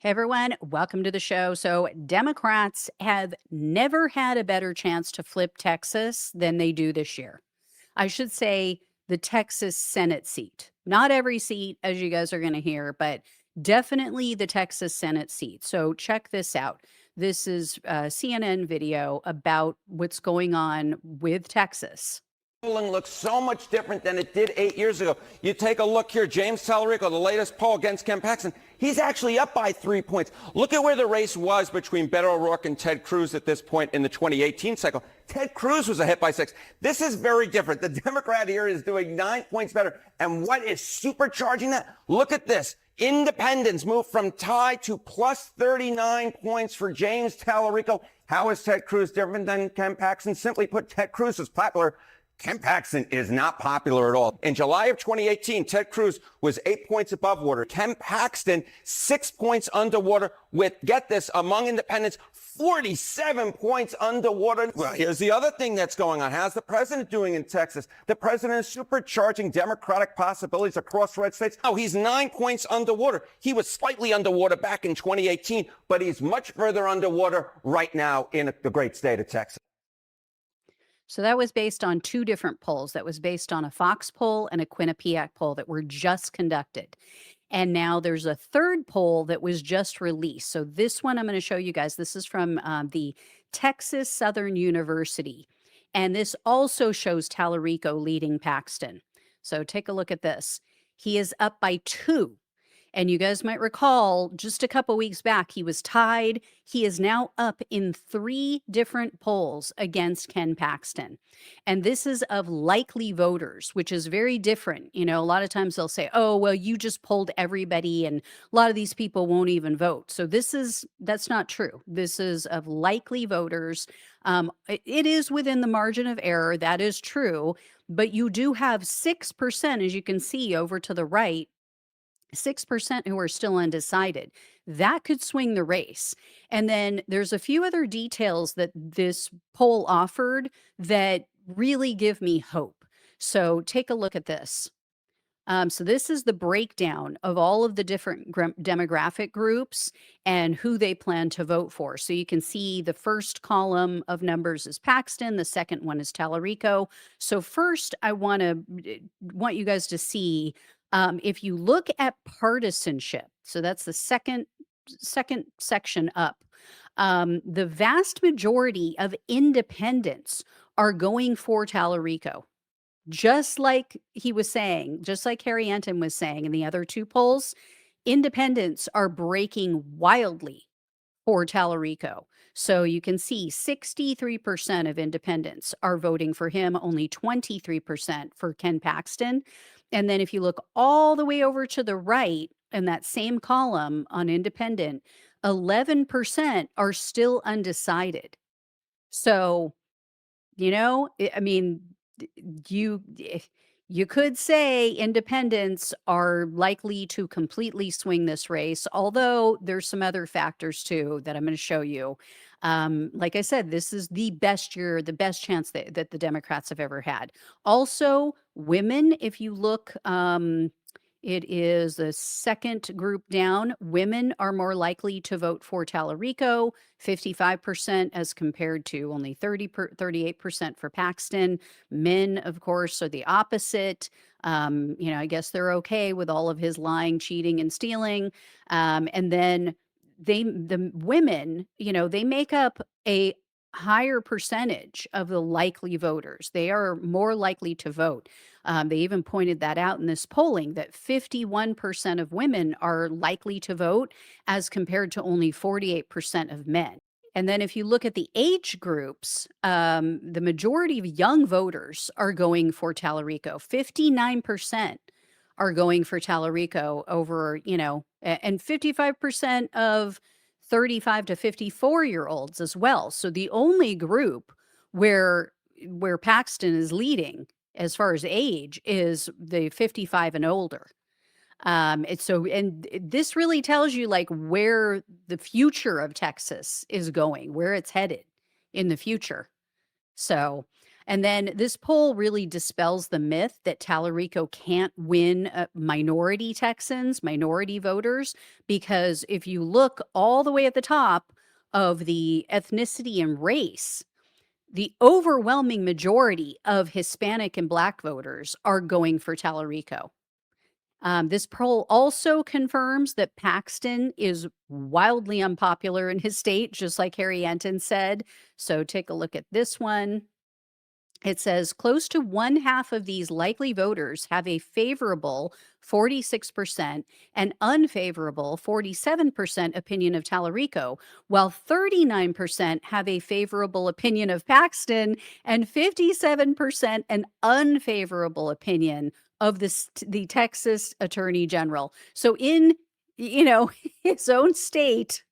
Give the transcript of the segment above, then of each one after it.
Hey everyone, welcome to the show. So, Democrats have never had a better chance to flip Texas than they do this year. I should say the Texas Senate seat. Not every seat, as you guys are going to hear, but definitely the Texas Senate seat. So, check this out. This is a CNN video about what's going on with Texas. Polling looks so much different than it did 8 years ago. You take a look here, James Talarico, the latest poll against Ken Paxton, he's actually up by 3 points. Look at where the race was between Beto O'Rourke and Ted Cruz at this point in the 2018 cycle. Ted Cruz was ahead by 6. This is very different. The Democrat here is doing 9 points better. And what is supercharging that? Look at this. Independents moved from tie to plus 39 points for James Talarico. How is Ted Cruz different than Ken Paxton? Simply put, Ted Cruz is popular. Ken Paxton is not popular at all. In July of 2018, Ted Cruz was 8 points above water. Ken Paxton, 6 points underwater with, get this, among independents, 47 points underwater. Well, here's the other thing that's going on. How's the president doing in Texas? The president is supercharging Democratic possibilities across red states. Oh, he's 9 points underwater. He was slightly underwater back in 2018, but he's much further underwater right now in the great state of Texas. So that was based on two different polls. That was based on a Fox poll and a Quinnipiac poll that were just conducted. And now there's a third poll that was just released. So this one I'm going to show you guys. This is from the Texas Southern University. And this also shows Talarico leading Paxton. So take a look at this. He is up by 2. And you guys might recall just a couple weeks back, he was tied. He is now up in 3 different polls against Ken Paxton. And this is of likely voters, which is very different. You know, a lot of times they'll say, oh, well, you just polled everybody and a lot of these people won't even vote. So that's not true. This is of likely voters. It is within the margin of error. That is true. But you do have 6%, as you can see over to the right, 6% who are still undecided. That could swing the race. And then there's a few other details that this poll offered that really give me hope. So take a look at this. So this is the breakdown of all of the different demographic groups and who they plan to vote for. So you can see the first column of numbers is Paxton, the second one is Talarico. So first, I want you guys to see if you look at partisanship. So that's the second section up. The vast majority of independents are going for Talarico. Just like he was saying, just like Harry Anton was saying in the other 2 polls, independents are breaking wildly for Talarico. So you can see 63% of independents are voting for him, only 23% for Ken Paxton. And then if you look all the way over to the right in that same column on independent, 11% are still undecided. So, I mean, you could say independents are likely to completely swing this race, although there's some other factors too that I'm going to show you. Like I said, this is the best year, the best chance that the Democrats have ever had. Also, women, if you look, it is the second group down. Women are more likely to vote for Talarico, 55% as compared to only 38% for Paxton. Men, of course, are the opposite. I guess they're okay with all of his lying, cheating, and stealing. And then the women, they make up a higher percentage of the likely voters. They are more likely to vote. They even pointed that out in this polling that 51% of women are likely to vote as compared to only 48% of men. And then if you look at the age groups, the majority of young voters are going for Talarico. 59% are going for Talarico over, and 55% of 35 to 54-year-olds as well. So the only group where Paxton is leading as far as age is the 55 and older. And this really tells you like where the future of Texas is going, where it's headed in the future. So And then this poll really dispels the myth that Talarico can't win minority Texans, minority voters, because if you look all the way at the top of the ethnicity and race, the overwhelming majority of Hispanic and Black voters are going for Talarico. This poll also confirms that Paxton is wildly unpopular in his state, just like Harry Enton said. So take a look at this one. It says close to one half of these likely voters have a favorable 46% and unfavorable 47% opinion of Talarico, while 39% have a favorable opinion of Paxton and 57% an unfavorable opinion of the Texas Attorney General. So in, his own state,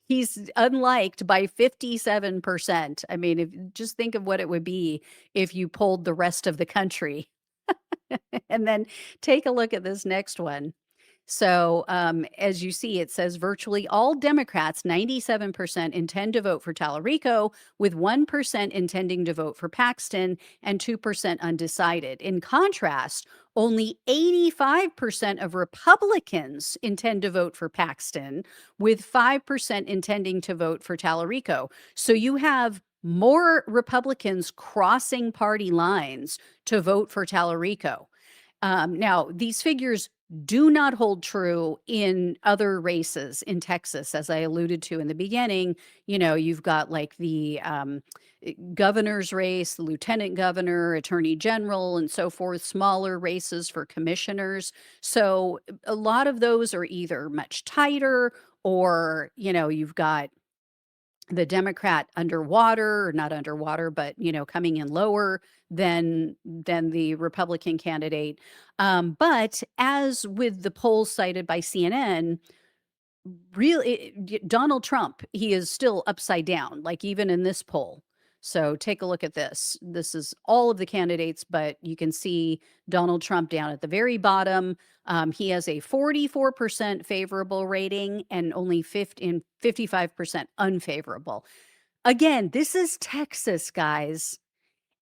he's unliked by 57%. I mean, just think of what it would be if you polled the rest of the country. And then take a look at this next one. So, as you see, it says virtually all Democrats, 97%, intend to vote for Talarico, with 1% intending to vote for Paxton and 2% undecided. In contrast, only 85% of Republicans intend to vote for Paxton, with 5% intending to vote for Talarico. So you have more Republicans crossing party lines to vote for Talarico. Now, these figures do not hold true in other races in Texas, as I alluded to in the beginning. You've got like the governor's race, the lieutenant governor, attorney general, and so forth, smaller races for commissioners. So a lot of those are either much tighter or, you've got the Democrat underwater, or not underwater, but coming in lower than the Republican candidate. But as with the polls cited by CNN, really Donald Trump, he is still upside down, like even in this poll. So take a look at this. This is all of the candidates, but you can see Donald Trump down at the very bottom. He has a 44% favorable rating and only 55% unfavorable. Again, this is Texas, guys.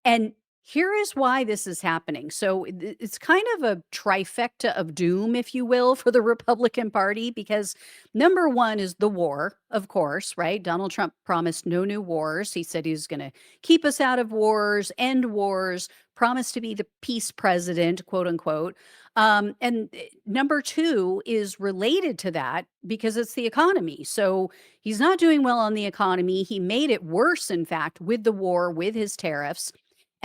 And here is why this is happening. So it's kind of a trifecta of doom, if you will, for the Republican Party, because number one is the war, of course, right? Donald Trump promised no new wars. He said he was going to keep us out of wars, end wars, promised to be the peace president, quote unquote. And number two is related to that because it's the economy. So he's not doing well on the economy. He made it worse, in fact, with the war, with his tariffs.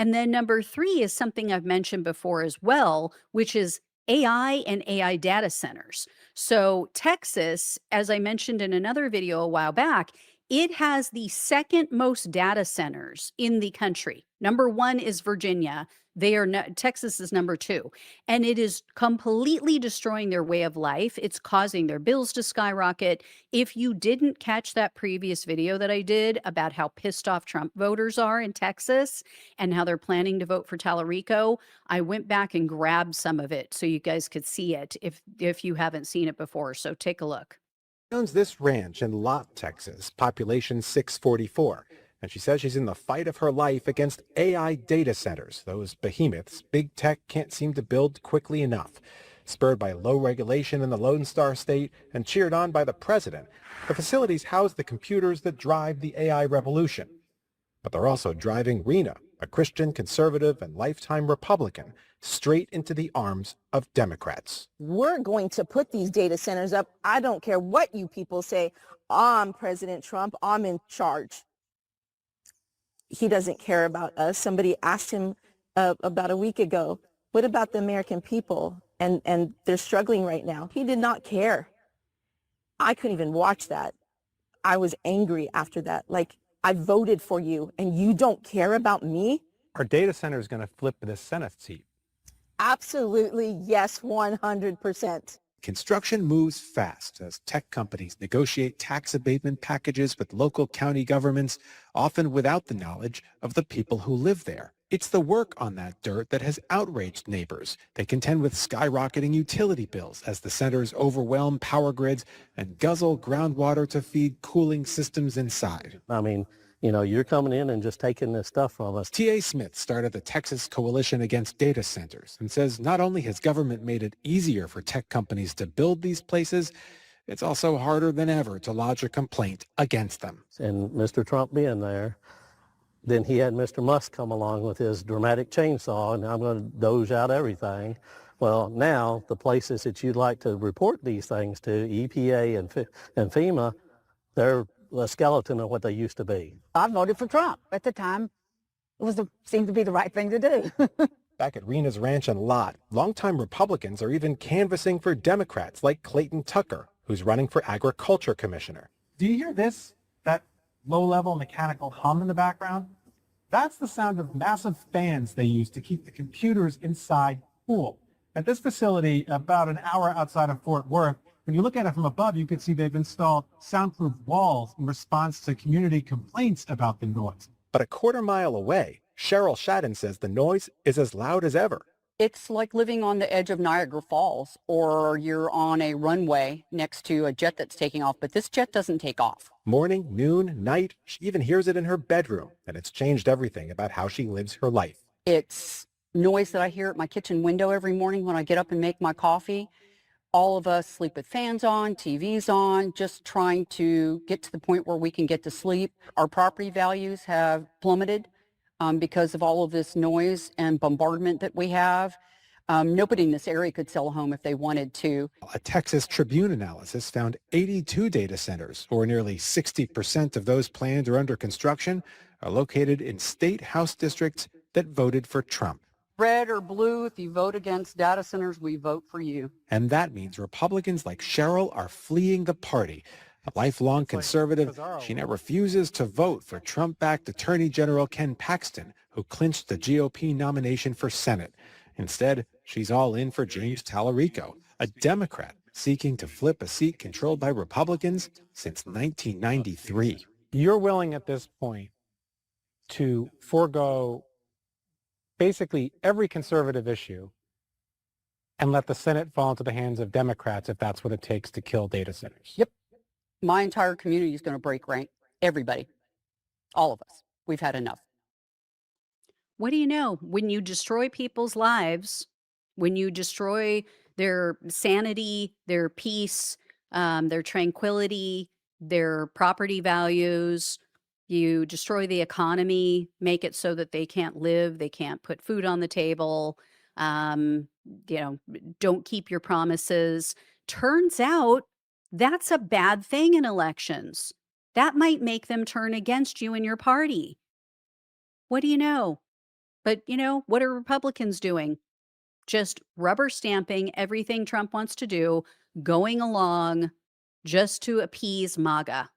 And then number three is something I've mentioned before as well, which is AI and AI data centers. So Texas, as I mentioned in another video a while back, it has the second most data centers in the country. Number one is Virginia. Texas is number two, and it is completely destroying their way of life. It's causing their bills to skyrocket. If you didn't catch that previous video that I did about how pissed off Trump voters are in Texas and how they're planning to vote for Talarico, I went back and grabbed some of it so you guys could see it if you haven't seen it before. So take a look. She owns this ranch in Lott, Texas, population 644. And she says she's in the fight of her life against AI data centers, those behemoths big tech can't seem to build quickly enough. Spurred by low regulation in the Lone Star State and cheered on by the president, the facilities house the computers that drive the AI revolution. But they're also driving Rena, a Christian conservative and lifetime Republican, straight into the arms of Democrats. We're going to put these data centers up. I don't care what you people say. I'm President Trump. I'm in charge. He doesn't care about us. Somebody asked him about a week ago, what about the American people? And they're struggling right now. He did not care. I couldn't even watch that. I was angry after that. Like, I voted for you and you don't care about me? Are data centers going to flip the Senate seat? Absolutely, yes, 100%. Construction moves fast as tech companies negotiate tax abatement packages with local county governments, often without the knowledge of the people who live there. It's the work on that dirt that has outraged neighbors. They contend with skyrocketing utility bills as the centers overwhelm power grids and guzzle groundwater to feed cooling systems inside. I mean, You're coming in and just taking this stuff from us. T.A. Smith started the Texas Coalition Against Data Centers and says not only has government made it easier for tech companies to build these places, it's also harder than ever to lodge a complaint against them. And Mr. Trump being there, then he had Mr. Musk come along with his dramatic chainsaw, and I'm going to doge out everything. Well, now the places that you'd like to report these things to, EPA and FEMA, they're a skeleton of what they used to be. I voted for Trump at the time. Seemed to be the right thing to do. Back at Rena's ranch and lot, longtime Republicans are even canvassing for Democrats like Clayton Tucker, who's running for agriculture commissioner. Do you hear this? That low-level mechanical hum in the background? That's the sound of massive fans they use to keep the computers inside cool. At this facility, about an hour outside of Fort Worth, when you look at it from above, you can see they've installed soundproof walls in response to community complaints about the noise. But a quarter mile away, Cheryl Shadden says the noise is as loud as ever. It's like living on the edge of Niagara Falls, or you're on a runway next to a jet that's taking off, but this jet doesn't take off. Morning, noon, night, she even hears it in her bedroom, and it's changed everything about how she lives her life. It's noise that I hear at my kitchen window every morning when I get up and make my coffee. All of us sleep with fans on, TVs on, just trying to get to the point where we can get to sleep. Our property values have plummeted because of all of this noise and bombardment that we have. Nobody in this area could sell a home if they wanted to. A Texas Tribune analysis found 82 data centers, or nearly 60% of those planned or under construction, are located in state House districts that voted for Trump. Red or blue, if you vote against data centers, we vote for you. And that means Republicans like Cheryl are fleeing the party. A lifelong conservative, she now refuses to vote for Trump-backed Attorney General Ken Paxton, who clinched the GOP nomination for Senate. Instead, she's all in for James Talarico, a Democrat seeking to flip a seat controlled by Republicans since 1993. You're willing at this point to forego basically every conservative issue and let the Senate fall into the hands of Democrats if that's what it takes to kill data centers. Yep. My entire community is going to break rank. Everybody. All of us. We've had enough. What do you know? When you destroy people's lives, when you destroy their sanity, their peace, their tranquility, their property values, you destroy the economy, make it so that they can't live, they can't put food on the table, don't keep your promises. Turns out that's a bad thing in elections. That might make them turn against you and your party. What do you know? But, what are Republicans doing? Just rubber stamping everything Trump wants to do, going along just to appease MAGA.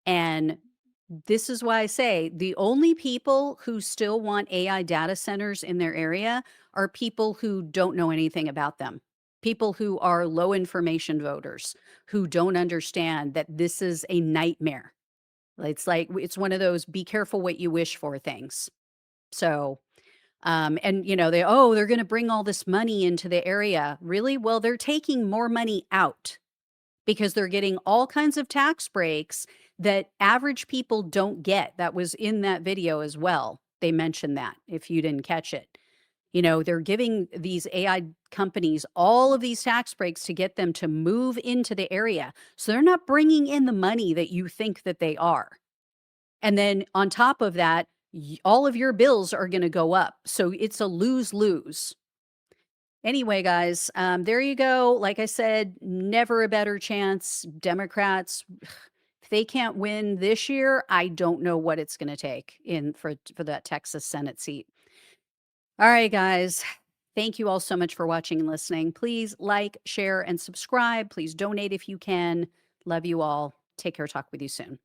And this is why I say the only people who still want AI data centers in their area are people who don't know anything about them. People who are low information voters who don't understand that this is a nightmare. It's one of those be careful what you wish for things. So, they're going to bring all this money into the area. Really? Well, they're taking more money out because they're getting all kinds of tax breaks that average people don't get. That was in that video as well. They mentioned that if you didn't catch it. They're giving these AI companies all of these tax breaks to get them to move into the area. So they're not bringing in the money that you think that they are. And then on top of that, all of your bills are going to go up. So it's a lose-lose. Anyway, guys, there you go. Like I said, never a better chance. Democrats, if they can't win this year, I don't know what it's going to take for that Texas Senate seat. All right, guys. Thank you all so much for watching and listening. Please like, share, and subscribe. Please donate if you can. Love you all. Take care. Talk with you soon.